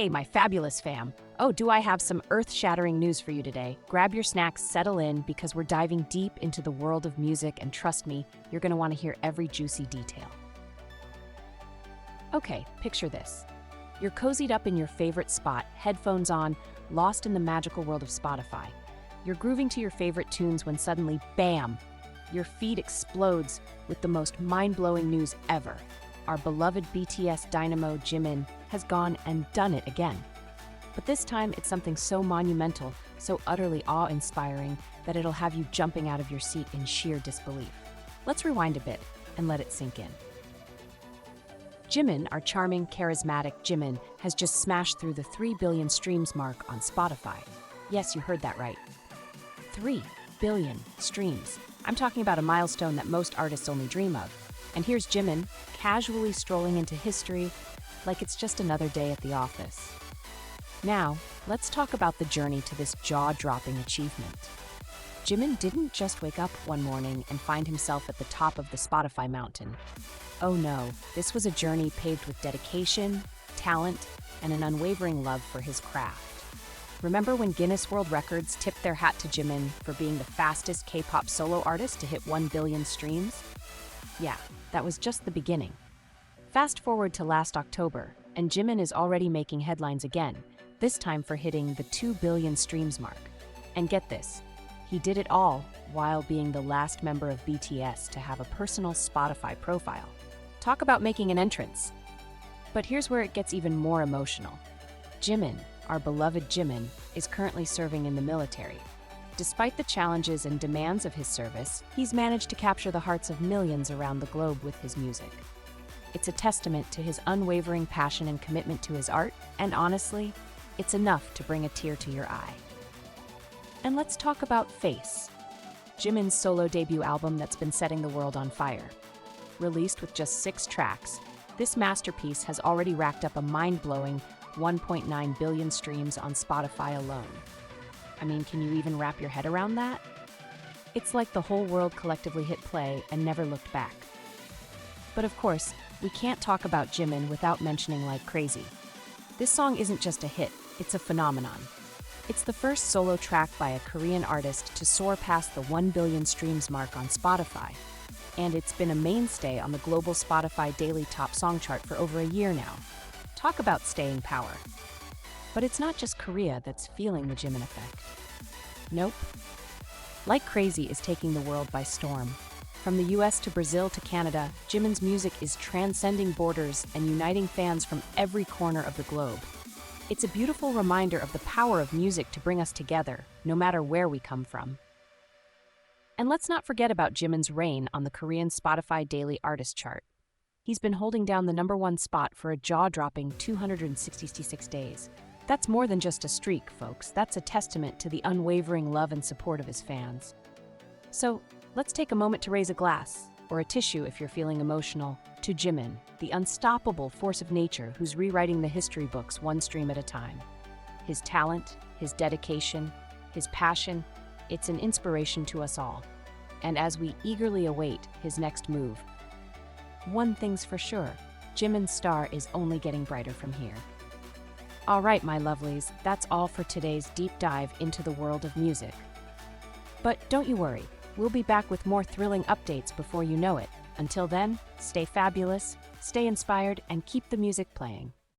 Hey, my fabulous fam. Oh, do I have some earth-shattering news for you today? Grab your snacks, settle in, because we're diving deep into the world of music, and trust me, you're going to want to hear every juicy detail. Okay, picture this. You're cozied up in your favorite spot, headphones on, lost in the magical world of Spotify. You're grooving to your favorite tunes when suddenly, bam! Your feed explodes with the most mind-blowing news ever. Our beloved BTS dynamo Jimin has gone and done it again. But this time, it's something so monumental, so utterly awe-inspiring, that it'll have you jumping out of your seat in sheer disbelief. Let's rewind a bit and let it sink in. Jimin, our charming, charismatic Jimin, has just smashed through the 3 billion streams mark on Spotify. Yes, you heard that right. 3 billion streams. I'm talking about a milestone that most artists only dream of. And here's Jimin, casually strolling into history like it's just another day at the office. Now, let's talk about the journey to this jaw-dropping achievement. Jimin didn't just wake up one morning and find himself at the top of the Spotify mountain. Oh no, this was a journey paved with dedication, talent, and an unwavering love for his craft. Remember when Guinness World Records tipped their hat to Jimin for being the fastest K-pop solo artist to hit 1 billion streams? Yeah, that was just the beginning. Fast forward to last October, and Jimin is already making headlines again, this time for hitting the 2 billion streams mark. And get this, he did it all while being the last member of BTS to have a personal Spotify profile. Talk about making an entrance. But here's where it gets even more emotional. Jimin, our beloved Jimin, is currently serving in the military. Despite the challenges and demands of his service, he's managed to capture the hearts of millions around the globe with his music. It's a testament to his unwavering passion and commitment to his art, and honestly, it's enough to bring a tear to your eye. And let's talk about Face, Jimin's solo debut album that's been setting the world on fire. Released with just 6 tracks, this masterpiece has already racked up a mind-blowing 1.9 billion streams on Spotify alone. I mean, can you even wrap your head around that? It's like the whole world collectively hit play and never looked back. But of course, we can't talk about Jimin without mentioning Like Crazy. This song isn't just a hit, it's a phenomenon. It's the first solo track by a Korean artist to soar past the 1 billion streams mark on Spotify. And it's been a mainstay on the global Spotify Daily Top Song chart for over a year now. Talk about staying power. But it's not just Korea that's feeling the Jimin effect. Nope. Like Crazy is taking the world by storm. From the US to Brazil to Canada, Jimin's music is transcending borders and uniting fans from every corner of the globe. It's a beautiful reminder of the power of music to bring us together, no matter where we come from. And let's not forget about Jimin's reign on the Korean Spotify Daily Artist chart. He's been holding down the #1 spot for a jaw-dropping 266 days. That's more than just a streak, folks. That's a testament to the unwavering love and support of his fans. So, let's take a moment to raise a glass, or a tissue if you're feeling emotional, to Jimin, the unstoppable force of nature who's rewriting the history books one stream at a time. His talent, his dedication, his passion, it's an inspiration to us all. And as we eagerly await his next move, one thing's for sure, Jimin's star is only getting brighter from here. All right, my lovelies, that's all for today's deep dive into the world of music. But don't you worry, we'll be back with more thrilling updates before you know it. Until then, stay fabulous, stay inspired, and keep the music playing.